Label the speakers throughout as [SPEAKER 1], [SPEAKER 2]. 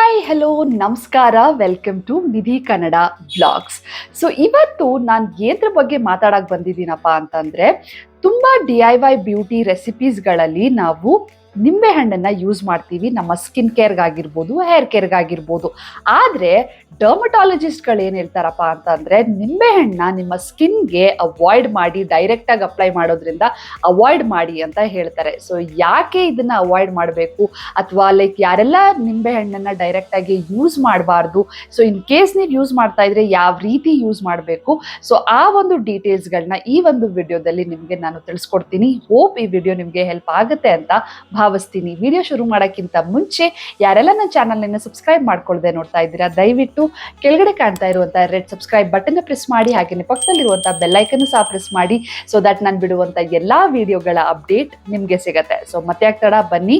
[SPEAKER 1] Hi hello ನಮಸ್ಕಾರ, welcome to Nidhi Kannada blogs. So ಇವತ್ತು ನಾನು ಏದ್ರ ಬಗ್ಗೆ ಮಾತಾಡಕ್ಕೆ ಬಂದಿದ್ದೀನಪ್ಪ ಅಂತಂದರೆ, ತುಂಬ DIY ಬ್ಯೂಟಿ ರೆಸಿಪೀಸ್ಗಳಲ್ಲಿ ನಾವು ನಿಂಬೆ ಹಣ್ಣನ್ನು ಯೂಸ್ ಮಾಡ್ತೀವಿ ನಮ್ಮ ಸ್ಕಿನ್ ಕೇರ್ಗಾಗಿರ್ಬೋದು, ಹೇರ್ ಕೇರ್ಗಾಗಿರ್ಬೋದು. ಆದರೆ ಡರ್ಮಟಾಲಜಿಸ್ಟ್ಗಳು ಏನು ಹೇಳ್ತಾರಪ್ಪ ಅಂತಂದರೆ, ನಿಂಬೆಹಣ್ಣ ನಿಮ್ಮ ಸ್ಕಿನ್ಗೆ ಅವಾಯ್ಡ್ ಮಾಡಿ, ಡೈರೆಕ್ಟಾಗಿ ಅಪ್ಲೈ ಮಾಡೋದ್ರಿಂದ ಅವಾಯ್ಡ್ ಮಾಡಿ ಅಂತ ಹೇಳ್ತಾರೆ. ಸೊ ಯಾಕೆ ಇದನ್ನು ಅವಾಯ್ಡ್ ಮಾಡಬೇಕು, ಅಥವಾ ಯಾರೆಲ್ಲ ನಿಂಬೆಹಣ್ಣನ್ನು ಡೈರೆಕ್ಟಾಗಿ ಯೂಸ್ ಮಾಡಬಾರ್ದು, ಸೊ ಇನ್ ಕೇಸ್ ನೀವು ಯೂಸ್ ಮಾಡ್ತಾ ಇದ್ರೆ ಯಾವ ರೀತಿ ಯೂಸ್ ಮಾಡಬೇಕು, ಸೊ ಆ ಒಂದು ಡೀಟೇಲ್ಸ್ಗಳನ್ನ ಈ ಒಂದು ವಿಡಿಯೋದಲ್ಲಿ ನಿಮಗೆ ನಾನು ತಿಳಿಸ್ಕೊಡ್ತೀನಿ. ಹೋಪ್ ಈ ವಿಡಿಯೋ ನಿಮಗೆ ಹೆಲ್ಪ್ ಆಗುತ್ತೆ ಅಂತ ಭಾವಿಸ್ತೀನಿ. ವಿಡಿಯೋ ಶುರು ಮಾಡೋಕ್ಕಿಂತ ಮುಂಚೆ ಯಾರೆಲ್ಲ ನನ್ನ ಚಾನಲ್ನ ಸಬ್ಸ್ಕ್ರೈಬ್ ಮಾಡ್ಕೊಳ್ದೆ ನೋಡ್ತಾ ಇದ್ದೀರಾ, ದಯವಿಟ್ಟು ಕೆಳಗಡೆ ಕಾಣ್ತಾ ಇರುವಂಥ ರೆಡ್ ಸಬ್ಸ್ಕ್ರೈಬ್ ಬಟನ್ನ ಪ್ರೆಸ್ ಮಾಡಿ, ಹಾಗೆಯೇ ಪಕ್ಕದಲ್ಲಿರುವಂಥ ಬೆಲ್ಲೈಕನ್ನು ಸಹ ಪ್ರೆಸ್ ಮಾಡಿ, ಸೊ ದಟ್ ನಾನು ಬಿಡುವಂಥ ಎಲ್ಲ ವಿಡಿಯೋಗಳ ಅಪ್ಡೇಟ್ ನಿಮಗೆ ಸಿಗುತ್ತೆ. ಸೊ ಮತ್ತೆ ಆಗ್ತಾಡ ಬನ್ನಿ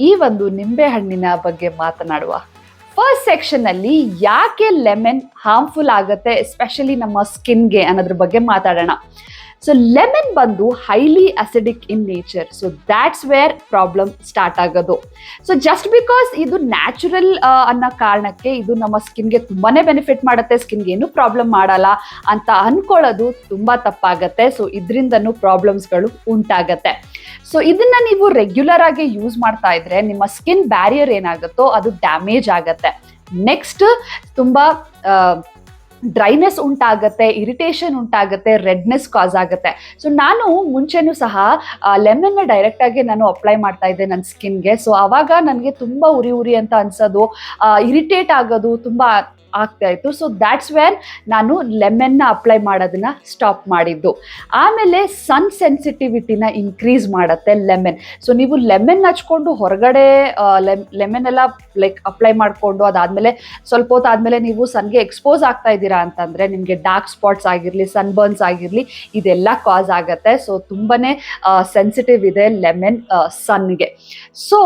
[SPEAKER 1] ಈ ಒಂದು ನಿಂಬೆ ಹಣ್ಣಿನ ಬಗ್ಗೆ ಮಾತನಾಡುವ. ಫಸ್ಟ್ ಸೆಕ್ಷನ್ನಲ್ಲಿ ಯಾಕೆ ಲೆಮನ್ ಹಾರ್ಮ್ಫುಲ್ ಆಗುತ್ತೆ ಎಸ್ಪೆಷಲಿ ನಮ್ಮ ಸ್ಕಿನ್ಗೆ ಅನ್ನೋದ್ರ ಬಗ್ಗೆ ಮಾತಾಡೋಣ. ಸೊ ಲೆಮನ್ ಬಂದು highly acidic in nature, so that's where problem start ಆಗೋದು. ಸೊ ಜಸ್ಟ್ ಬಿಕಾಸ್ ಇದು ನ್ಯಾಚುರಲ್ ಅನ್ನೋ ಕಾರಣಕ್ಕೆ ಇದು ನಮ್ಮ ಸ್ಕಿನ್ಗೆ ತುಂಬಾ ಬೆನಿಫಿಟ್ ಮಾಡುತ್ತೆ, ಸ್ಕಿನ್ಗೆ ಏನು ಪ್ರಾಬ್ಲಮ್ ಮಾಡಲ್ಲ ಅಂತ ಅಂದ್ಕೊಳ್ಳೋದು ತುಂಬ ತಪ್ಪಾಗತ್ತೆ. ಸೊ ಇದರಿಂದನೂ ಪ್ರಾಬ್ಲಮ್ಸ್ಗಳು ಉಂಟಾಗತ್ತೆ. ಸೊ ಇದನ್ನ ನೀವು ರೆಗ್ಯುಲರ್ ಆಗಿ ಯೂಸ್ ಮಾಡ್ತಾ ಇದ್ರೆ ನಿಮ್ಮ ಸ್ಕಿನ್ ಬ್ಯಾರಿಯರ್ ಏನಾಗುತ್ತೋ ಅದು ಡ್ಯಾಮೇಜ್ ಆಗತ್ತೆ. ನೆಕ್ಸ್ಟ್ ತುಂಬ ಡ್ರೈನೆಸ್ ಉಂಟಾಗತ್ತೆ, ಇರಿಟೇಷನ್ ಉಂಟಾಗತ್ತೆ, ರೆಡ್ನೆಸ್ ಕಾಸ್ ಆಗುತ್ತೆ. ಸೊ ನಾನು ಮುಂಚೆನೂ ಸಹ ಲೆಮನ್ನ ಡೈರೆಕ್ಟಾಗಿ ನಾನು ಅಪ್ಲೈ ಮಾಡ್ತಾ ಇದ್ದೆ ನನ್ನ ಸ್ಕಿನ್ಗೆ. ಸೊ ಆವಾಗ ನನಗೆ ತುಂಬ ಉರಿ ಅಂತ ಅನ್ಸೋದು, ಇರಿಟೇಟ್ ಆಗೋದು ತುಂಬ ಆಗ್ತಾ ಇತ್ತು. ಸೊ ದ್ಯಾಟ್ಸ್ ವೇರ್ ನಾನು ಲೆಮನ್ನ ಅಪ್ಲೈ ಮಾಡೋದನ್ನ ಸ್ಟಾಪ್ ಮಾಡಿದ್ದು. ಆಮೇಲೆ ಸನ್ ಸೆನ್ಸಿಟಿವಿಟಿನ ಇನ್ಕ್ರೀಸ್ ಮಾಡುತ್ತೆ ಲೆಮನ್. ಸೊ ನೀವು ಲೆಮನ್ ಹಚ್ಕೊಂಡು ಹೊರಗಡೆ ಲೆಮನ್ ಎಲ್ಲ ಅಪ್ಲೈ ಮಾಡಿಕೊಂಡು ಅದಾದಮೇಲೆ ಸ್ವಲ್ಪ ಹೊತ್ತು ಆದಮೇಲೆ ನೀವು ಸನ್ಗೆ ಎಕ್ಸ್ಪೋಸ್ ಆಗ್ತಾ ಇದ್ದೀರಾ ಅಂತಂದರೆ ನಿಮಗೆ ಡಾರ್ಕ್ ಸ್ಪಾಟ್ಸ್ ಆಗಿರಲಿ, ಸನ್ ಬರ್ನ್ಸ್ ಆಗಿರಲಿ, ಇದೆಲ್ಲ ಕಾಸ್ ಆಗುತ್ತೆ. ಸೊ ತುಂಬಾ ಸೆನ್ಸಿಟಿವ್ ಇದೆ ಲೆಮನ್ ಸನ್ಗೆ. ಸೊ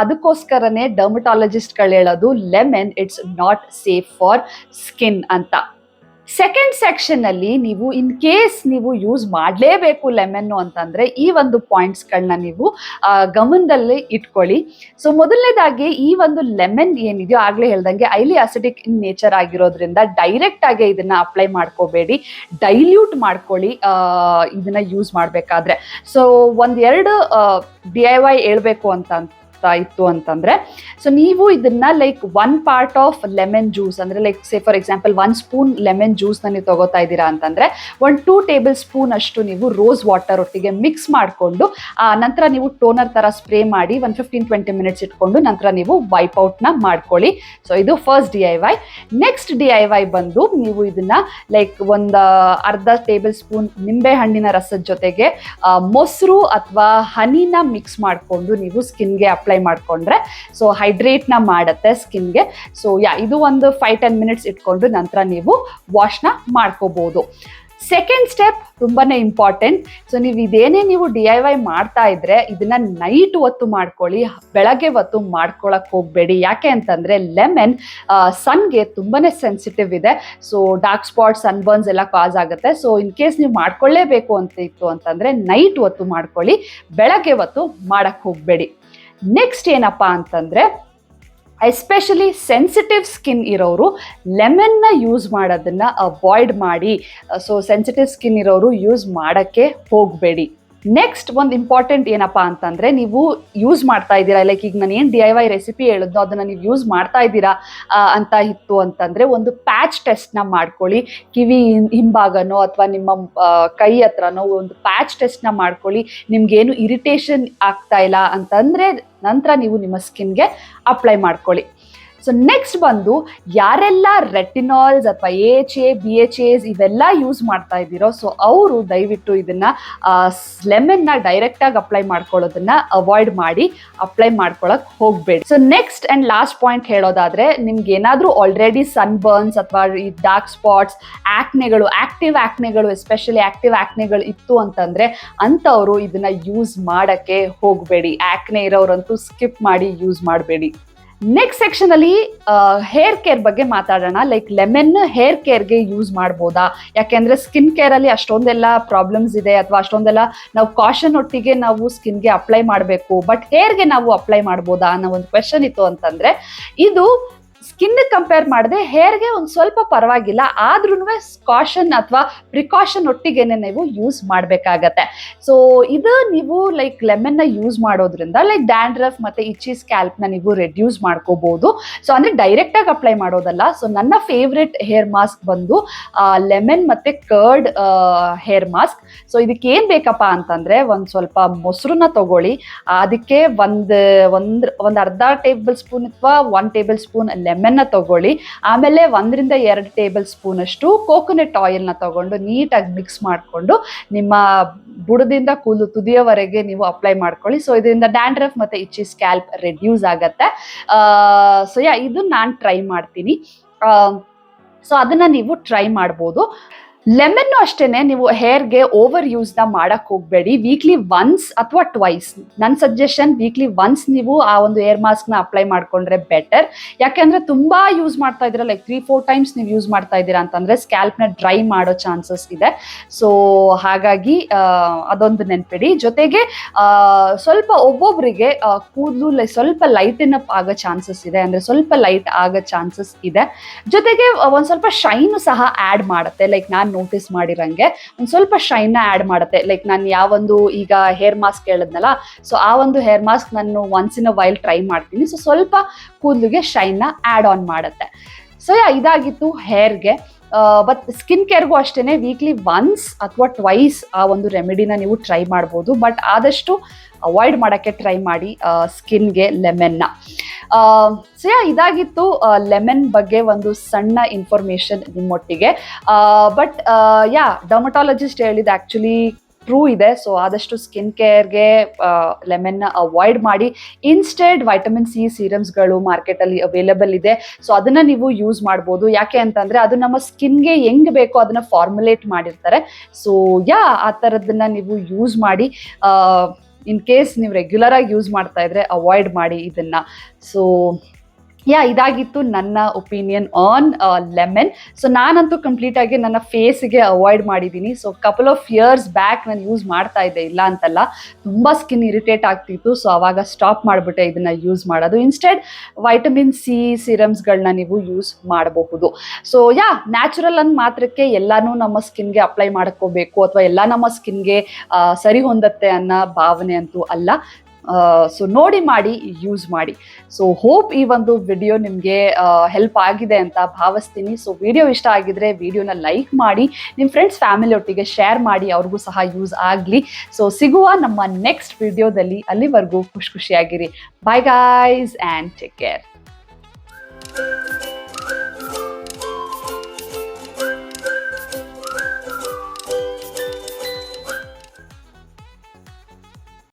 [SPEAKER 1] ಅದಕ್ಕೋಸ್ಕರನೇ ಡರ್ಮಟಾಲಜಿಸ್ಟ್ಗಳು ಹೇಳೋದು lemon it's not safe for skin ಅಂತ. ಸೆಕೆಂಡ್ ಸೆಕ್ಷನ್ನಲ್ಲಿ ನೀವು ಇನ್ ಕೇಸ್ ನೀವು ಯೂಸ್ ಮಾಡಲೇಬೇಕು ಲೆಮನ್ನು ಅಂತಂದರೆ ಈ ಒಂದು ಪಾಯಿಂಟ್ಸ್ಗಳನ್ನ ನೀವು ಗಮನದಲ್ಲಿ ಇಟ್ಕೊಳ್ಳಿ. ಸೊ ಮೊದಲನೇದಾಗಿ ಈ ಒಂದು ಲೆಮನ್ ಏನಿದೆಯೋ ಆಗಲೇ ಹೇಳ್ದಂಗೆ ಹೈಲಿ ಅಸಿಡಿಕ್ ಇನ್ ನೇಚರ್ ಆಗಿರೋದ್ರಿಂದ ಡೈರೆಕ್ಟಾಗಿ ಇದನ್ನು ಅಪ್ಲೈ ಮಾಡ್ಕೋಬೇಡಿ, ಡೈಲ್ಯೂಟ್ ಮಾಡ್ಕೊಳ್ಳಿ ಇದನ್ನು ಯೂಸ್ ಮಾಡಬೇಕಾದ್ರೆ. ಸೊ ಒಂದೆರಡು DIY ಹೇಳ್ಬೇಕು ಇತ್ತು ಅಂತಂದ್ರೆ, ಸೊ ನೀವು ಇದನ್ನ one part of lemon juice ಅಂದ್ರೆ say for example 1 spoon lemon ಜ್ಯೂಸ್ನ ನೀವು ತಗೋತಾ ಇದ್ದೀರಾ ಅಂತಂದ್ರೆ 1 2 ಟೇಬಲ್ ಸ್ಪೂನ್ ಅಷ್ಟು ನೀವು ರೋಸ್ ವಾಟರ್ ಒಟ್ಟಿಗೆ ಮಿಕ್ಸ್ ಮಾಡಿಕೊಂಡು ನಂತರ ನೀವು ಟೋನರ್ ತರ ಸ್ಪ್ರೇ ಮಾಡಿ 15-20 ಮಿನಿಟ್ಸ್ ಇಟ್ಕೊಂಡು ನಂತರ ನೀವು ವೈಪ್ ಔಟ್ನ ಮಾಡ್ಕೊಳ್ಳಿ. ಸೊ ಇದು ಫಸ್ಟ್ DIY. ನೆಕ್ಸ್ಟ್ DIY ಬಂದು ನೀವು ಇದನ್ನ ಒಂದು ಅರ್ಧ ಟೇಬಲ್ ಸ್ಪೂನ್ ನಿಂಬೆ ಹಣ್ಣಿನ ರಸದ ಜೊತೆಗೆ ಮೊಸರು ಅಥವಾ ಹನಿನ ಮಿಕ್ಸ್ ಮಾಡಿಕೊಂಡು ನೀವು ಸ್ಕಿನ್ಗೆ ಅಪ್ಲೈ ಮಾಡ್ಕೊಂಡ್ರೆ ಸೊ ಹೈಡ್ರೇಟ್ನ ಮಾಡುತ್ತೆ ಸ್ಕಿನ್ಗೆ. ಸೊ ಇದು ಒಂದು 5-10 ಮಿನಿಟ್ಸ್ ಇಟ್ಕೊಂಡು ನಂತರ ನೀವು ವಾಶ್ನ ಮಾಡ್ಕೋಬಹುದು. ಸೆಕೆಂಡ್ ಸ್ಟೆಪ್ ತುಂಬಾನೇ ಇಂಪಾರ್ಟೆಂಟ್. ಸೊ ಇದೇನೇ ನೀವು DIY ಮಾಡ್ತಾ ಇದ್ರೆ ಇದನ್ನ ನೈಟ್ ಹೊತ್ತು ಮಾಡ್ಕೊಳ್ಳಿ, ಬೆಳಗ್ಗೆ ಹೊತ್ತು ಮಾಡ್ಕೊಳಕ್ ಹೋಗ್ಬೇಡಿ. ಯಾಕೆ ಅಂತಂದ್ರೆ ಲೆಮನ್ ಸನ್ಗೆ ತುಂಬಾನೇ ಸೆನ್ಸಿಟಿವ್ ಇದೆ. ಸೊ ಡಾರ್ಕ್ ಸ್ಪಾಟ್ಸ್, ಸನ್ ಬರ್ನ್ಸ್ ಎಲ್ಲ ಕಾಸ್ ಆಗುತ್ತೆ. ಸೊ ಇನ್ ಕೇಸ್ ನೀವು ಮಾಡ್ಕೊಳ್ಳೇಬೇಕು ಅಂತ ಇತ್ತು ಅಂತಂದ್ರೆ ನೈಟ್ ಹೊತ್ತು ಮಾಡ್ಕೊಳ್ಳಿ, ಬೆಳಗ್ಗೆ ಹೊತ್ತು ಮಾಡಕ್ ಹೋಗ್ಬೇಡಿ. ನೆಕ್ಸ್ಟ್ ಏನಪ್ಪಾ ಅಂತಂದ್ರೆ, ಎಸ್ಪೆಷಲಿ ಸೆನ್ಸಿಟಿವ್ ಸ್ಕಿನ್ ಇರೋರು ಲೆಮನ್ನ ಯೂಸ್ ಮಾಡೋದನ್ನ ಅವಾಯ್ಡ್ ಮಾಡಿ. ಸೊ ಸೆನ್ಸಿಟಿವ್ ಸ್ಕಿನ್ ಇರೋರು ಯೂಸ್ ಮಾಡೋಕ್ಕೆ ಹೋಗಬೇಡಿ. ನೆಕ್ಸ್ಟ್ ಒಂದು ಇಂಪಾರ್ಟೆಂಟ್ ಏನಪ್ಪಾ ಅಂತಂದ್ರೆ, ನೀವು ಯೂಸ್ ಮಾಡ್ತಾ ಇದ್ದೀರಾ ಈಗ ನಾನು ಏನು DIY ರೆಸಿಪಿ ಹೇಳಿದ್ನೋ ಅದನ್ನ ನೀವು ಯೂಸ್ ಮಾಡ್ತಾ ಇದ್ದೀರಾ ಅಂತ ಇತ್ತು ಅಂತಂದ್ರೆ ಒಂದು ಪ್ಯಾಚ್ ಟೆಸ್ಟ್ನ ಮಾಡ್ಕೊಳ್ಳಿ. ಕಿವಿ ಹಿಂಭಾಗನೋ ಅಥವಾ ನಿಮ್ಮ ಕೈ ಹತ್ರನೋ ಒಂದು ಪ್ಯಾಚ್ ಟೆಸ್ಟ್ನ ಮಾಡ್ಕೊಳ್ಳಿ. ನಿಮ್ಗೇನು ಇರಿಟೇಷನ್ ಆಗ್ತಾ ಇಲ್ಲ ಅಂತಂದ್ರೆ ನಂತರ ನೀವು ನಿಮ್ಮ ಸ್ಕಿನ್ಗೆ ಅಪ್ಲೈ ಮಾಡ್ಕೊಳ್ಳಿ. ಸೊ ನೆಕ್ಸ್ಟ್ ಬಂದು ಯಾರೆಲ್ಲ ರೆಟಿನಾಲ್ಸ್ ಅಥವಾ AHA BHAs ಇವೆಲ್ಲ ಯೂಸ್ ಮಾಡ್ತಾ ಇದ್ದೀರೋ ಸೊ ಅವರು ದಯವಿಟ್ಟು ಇದನ್ನ ಲೆಮನ್ನ ಡೈರೆಕ್ಟಾಗಿ ಅಪ್ಲೈ ಮಾಡ್ಕೊಳ್ಳೋದನ್ನ ಅವಾಯ್ಡ್ ಮಾಡಿ, ಅಪ್ಲೈ ಮಾಡ್ಕೊಳಕ್ ಹೋಗ್ಬೇಡಿ. So next and last point ಹೇಳೋದಾದ್ರೆ, ನಿಮ್ಗೆ ಏನಾದ್ರೂ ಆಲ್ರೆಡಿ ಸನ್ ಬರ್ನ್ಸ್ ಅಥವಾ ಈ ಡಾರ್ಕ್ ಸ್ಪಾಟ್ಸ್, ಆಕ್ಟಿವ್ ಆಕ್ನೆಗಳು ಎಸ್ಪೆಷಲಿ ಆಕ್ಟಿವ್ ಆಕ್ನೆಗಳು ಇತ್ತು ಅಂತಂದ್ರೆ ಅಂಥವ್ರು ಇದನ್ನ ಯೂಸ್ ಮಾಡಕ್ಕೆ ಹೋಗಬೇಡಿ. ಆಕ್ನೆ ಇರೋರಂತೂ ಸ್ಕಿಪ್ ಮಾಡಿ ಯೂಸ್ ಮಾಡಬೇಡಿ. ನೆಕ್ಸ್ಟ್ ಸೆಕ್ಷನ್ ಅಲ್ಲಿ ಹೇರ್ ಕೇರ್ ಬಗ್ಗೆ ಮಾತಾಡೋಣ. ಲೆಮನ್ ಹೇರ್ ಕೇರ್ಗೆ ಯೂಸ್ ಮಾಡ್ಬೋದಾ, ಯಾಕೆಂದ್ರೆ ಸ್ಕಿನ್ ಕೇರ್ ಅಲ್ಲಿ ಅಷ್ಟೊಂದೆಲ್ಲ ಪ್ರಾಬ್ಲಮ್ಸ್ ಇದೆ ಅಥವಾ ಅಷ್ಟೊಂದೆಲ್ಲ ನಾವು ಕಾಷನ್ ಒಟ್ಟಿಗೆ ನಾವು ಸ್ಕಿನ್ಗೆ ಅಪ್ಲೈ ಮಾಡಬೇಕು, ಬಟ್ ಹೇರ್ಗೆ ನಾವು ಅಪ್ಲೈ ಮಾಡ್ಬೋದಾ ಅನ್ನೋ ಒಂದು ಕ್ವೆಶನ್ ಇತ್ತು ಅಂತಂದ್ರೆ ಇದು ಸ್ಕಿನ್ ಕಂಪೇರ್ ಮಾಡಿದ್ರೆ ಹೇರ್ಗೆ ಒಂದು ಸ್ವಲ್ಪ ಪರವಾಗಿಲ್ಲ, ಆದ್ರೂ ಕಾಷನ್ ಅಥವಾ ಪ್ರಿಕಾಷನ್ ಒಟ್ಟಿಗೆನೆ ನೀವು ಯೂಸ್ ಮಾಡಬೇಕಾಗತ್ತೆ. ಸೊ ಇದು ನೀವು ಲೈಕ್ ಲೆಮನ್ನ ಯೂಸ್ ಮಾಡೋದ್ರಿಂದ ಲೈಕ್ ಡ್ಯಾಂಡ್ರಫ್ ಮತ್ತೆ ಇಚ್ಚಿ ಸ್ಕ್ಯಾಲ್ಪ್ನ ನೀವು ರೆಡ್ಯೂಸ್ ಮಾಡ್ಕೋಬಹುದು. ಸೊ ಅಂದ್ರೆ ಡೈರೆಕ್ಟ್ ಆಗಿ ಅಪ್ಲೈ ಮಾಡೋದಲ್ಲ. ಸೊ ನನ್ನ ಫೇವ್ರೆಟ್ ಹೇರ್ ಮಾಸ್ಕ್ ಬಂದು ಲೆಮನ್ ಮತ್ತೆ ಕರ್ಡ್ ಹೇರ್ ಮಾಸ್ಕ್. ಸೊ ಇದಕ್ಕೆ ಏನ್ ಬೇಕಪ್ಪ ಅಂತಂದ್ರೆ ಒಂದ್ ಸ್ವಲ್ಪ ಮೊಸರನ್ನ ತಗೊಳ್ಳಿ, ಅದಕ್ಕೆ ಒಂದ್ ಅರ್ಧ ಟೇಬಲ್ ಸ್ಪೂನ್ ಅಥವಾ 1 ಟೇಬಲ್ ಸ್ಪೂನ್ ಲೆಮನ್ನ ತಗೊಳ್ಳಿ, ಆಮೇಲೆ 1-2 ಟೇಬಲ್ ಸ್ಪೂನ್ ಅಷ್ಟು ಕೋಕೋನಟ್ ಆಯಿಲ್ನ ತಗೊಂಡು ನೀಟಾಗಿ ಮಿಕ್ಸ್ ಮಾಡಿಕೊಂಡು ನಿಮ್ಮ ಬುಡದಿಂದ ಕೂದಲು ತುದಿಯವರೆಗೆ ನೀವು ಅಪ್ಲೈ ಮಾಡ್ಕೊಳ್ಳಿ. ಸೊ ಇದರಿಂದ ಡ್ಯಾಂಡ್ರಫ್ ಮತ್ತೆ ಇಚ್ಚಿ ಸ್ಕ್ಯಾಲ್ಪ್ ರೆಡ್ಯೂಸ್ ಆಗತ್ತೆ. ಸೊ ಇದು ನಾನು ಟ್ರೈ ಮಾಡ್ತೀನಿ. ಸೊ ಅದನ್ನ ನೀವು ಟ್ರೈ ಮಾಡ್ಬೋದು. ಲೆಮನ್ ಅಷ್ಟೇನೆ, ನೀವು ಹೇರ್ಗೆ ಓವರ್ ಯೂಸ್ನ ಮಾಡಕ್ ಹೋಗ್ಬೇಡಿ. ವೀಕ್ಲಿ ಒನ್ಸ್ ಅಥವಾ ಟ್ವೈಸ್, ನನ್ನ ಸಜೆಷನ್ ವೀಕ್ಲಿ ಒನ್ಸ್ ನೀವು ಆ ಒಂದು ಹೇರ್ ಮಾಸ್ಕ್ನ ಅಪ್ಲೈ ಮಾಡ್ಕೊಂಡ್ರೆ ಬೆಟರ್. ಯಾಕೆಂದ್ರೆ ತುಂಬಾ ಯೂಸ್ ಮಾಡ್ತಾ ಇದ್ದೀರಾ, ಲೈಕ್ 3-4 ಟೈಮ್ಸ್ ನೀವು ಯೂಸ್ ಮಾಡ್ತಾ ಇದ್ದೀರಾ ಅಂತಂದ್ರೆ ಸ್ಕ್ಯಾಲ್ಪ್ನ ಡ್ರೈ ಮಾಡೋ ಚಾನ್ಸಸ್ ಇದೆ. ಸೊ ಹಾಗಾಗಿ ಅದೊಂದು ನೆನ್ಪಿಡಿ. ಜೊತೆಗೆ ಸ್ವಲ್ಪ ಒಬ್ಬೊಬ್ಬರಿಗೆ ಕೂದಲು ಸ್ವಲ್ಪ ಲೈಟನ್ ಅಪ್ ಆಗೋ ಚಾನ್ಸಸ್ ಇದೆ, ಅಂದ್ರೆ ಸ್ವಲ್ಪ ಲೈಟ್ ಆಗೋ ಚಾನ್ಸಸ್ ಇದೆ. ಜೊತೆಗೆ ಒಂದ್ ಸ್ವಲ್ಪ ಶೈನ್ ಸಹ ಆಡ್ ಮಾಡುತ್ತೆ. ಲೈಕ್ ನಾನು ನೋಟಿಸ್ ಮಾಡಿರಂಗೆ ಒಂದ್ ಸ್ವಲ್ಪ ಶೈನ್ ಆಡ್ ಮಾಡುತ್ತೆ. ಲೈಕ್ ನಾನು ಯಾವೊಂದು ಈಗ ಹೇರ್ ಮಾಸ್ಕ್ ಹೇಳಿದ್ನಲ್ಲ, ಸೊ ಆ ಒಂದು ಹೇರ್ ಮಾಸ್ಕ್ ನಾನು once in a while try ಮಾಡ್ತೀನಿ. ಸೊ ಸ್ವಲ್ಪ ಕೂದಲಿಗೆ ಶೈನ್ ಆಡ್ ಆನ್ ಮಾಡುತ್ತೆ. ಸೊ ಇದಾಗಿತ್ತು ಹೇರ್ಗೆ. ಬಟ್ ಸ್ಕಿನ್ ಕೇರ್ಗೂ ಅಷ್ಟೇನೆ ವೀಕ್ಲಿ ಒನ್ಸ್ ಅಥವಾ ಟ್ವೈಸ್ ಆ ಒಂದು ರೆಮಿಡಿನ ನೀವು ಟ್ರೈ ಮಾಡ್ಬೋದು. ಬಟ್ ಆದಷ್ಟು ಅವಾಯ್ಡ್ ಮಾಡೋಕ್ಕೆ ಟ್ರೈ ಮಾಡಿ ಸ್ಕಿನ್ಗೆ ಲೆಮನ್ನ. ಸೊ ಇದಾಗಿತ್ತು ಲೆಮನ್ ಬಗ್ಗೆ ಒಂದು ಸಣ್ಣ ಇನ್ಫಾರ್ಮೇಶನ್ ನಿಮ್ಮೊಟ್ಟಿಗೆ. ಬಟ್ ಡರ್ಮಟಾಲಜಿಸ್ಟ್ ಹೇಳಿದ ಆ್ಯಕ್ಚುಲಿ ಟ್ರೂ ಇದೆ. ಸೊ ಆದಷ್ಟು ಸ್ಕಿನ್ ಕೇರ್ಗೆ ಲೆಮನ್ನ ಅವಾಯ್ಡ್ ಮಾಡಿ. ಇನ್ಸ್ಟೆಡ್ ವೈಟಮಿನ್ ಸಿ ಸೀರಮ್ಸ್ಗಳು ಮಾರ್ಕೆಟಲ್ಲಿ ಅವೈಲೇಬಲ್ ಇದೆ. ಸೊ ಅದನ್ನ ನೀವು ಯೂಸ್ ಮಾಡ್ಬೋದು. ಯಾಕೆ ಅಂತಂದ್ರೆ ಅದು ನಮ್ಮ ಸ್ಕಿನ್ಗೆ ಹೆಂಗ್ ಬೇಕೋ ಅದನ್ನ ಫಾರ್ಮುಲೇಟ್ ಮಾಡಿರ್ತಾರೆ. ಸೊ ಆ ಥರದನ್ನ ನೀವು ಯೂಸ್ ಮಾಡಿ. ಇನ್ ಕೇಸ್ ನೀವು ರೆಗ್ಯುಲರ್ ಆಗಿ ಯೂಸ್ ಮಾಡ್ತಾ ಇದ್ರೆ ಅವಾಯ್ಡ್ ಮಾಡಿ ಇದನ್ನ. ಸೊ ಇದಾಗಿತ್ತು ನನ್ನ ಒಪಿನಿಯನ್ ಆನ್ ಲೆಮನ್. ಸೊ ನಾನಂತೂ ಕಂಪ್ಲೀಟ್ ಆಗಿ ನನ್ನ ಫೇಸ್ಗೆ ಅವಾಯ್ಡ್ ಮಾಡಿದ್ದೀನಿ. So couple of years back ನಾನು ಯೂಸ್ ಮಾಡ್ತಾ ಇದ್ದೆ, ಇಲ್ಲ ಅಂತಲ್ಲ. ತುಂಬಾ ಸ್ಕಿನ್ ಇರಿಟೇಟ್ ಆಗ್ತಿತ್ತು. ಸೊ ಅವಾಗ ಸ್ಟಾಪ್ ಮಾಡಿಬಿಟ್ಟೆ ಇದನ್ನ ಯೂಸ್ ಮಾಡೋದು. ಇನ್ಸ್ಟೆಡ್ ವೈಟಮಿನ್ ಸಿ ಸಿರಮ್ಸ್ಗಳನ್ನ ನೀವು ಯೂಸ್ ಮಾಡಬಹುದು. ಸೊ ನ್ಯಾಚುರಲ್ ಅಂದ್ ಮಾತ್ರಕ್ಕೆ ಎಲ್ಲಾನು ನಮ್ಮ ಸ್ಕಿನ್ಗೆ ಅಪ್ಲೈ ಮಾಡ್ಕೋಬೇಕು ಅಥವಾ ಎಲ್ಲ ನಮ್ಮ ಸ್ಕಿನ್ಗೆ ಸರಿ ಹೊಂದತ್ತೆ ಅನ್ನೋ ಭಾವನೆ ಅಂತೂ ಅಲ್ಲ. ಸೊ ನೋಡಿ ಮಾಡಿ, ಯೂಸ್ ಮಾಡಿ. ಸೊ ಹೋಪ್ ಈ ಒಂದು ವಿಡಿಯೋ ನಿಮಗೆ ಹೆಲ್ಪ್ ಆಗಿದೆ ಅಂತ ಭಾವಿಸ್ತೀನಿ. ಸೊ ವಿಡಿಯೋ ಇಷ್ಟ ಆಗಿದ್ರೆ ವಿಡಿಯೋನ ಲೈಕ್ ಮಾಡಿ, ನಿಮ್ಮ ಫ್ರೆಂಡ್ಸ್ ಫ್ಯಾಮಿಲಿ ಒಟ್ಟಿಗೆ ಶೇರ್ ಮಾಡಿ, ಅವ್ರಿಗೂ ಸಹ ಯೂಸ್ ಆಗಲಿ. ಸೊ ಸಿಗುವ ನಮ್ಮ ನೆಕ್ಸ್ಟ್ ವಿಡಿಯೋದಲ್ಲಿ. ಅಲ್ಲಿವರೆಗೂ ಖುಷಿಯಾಗಿರಿ. Bye guys and take care.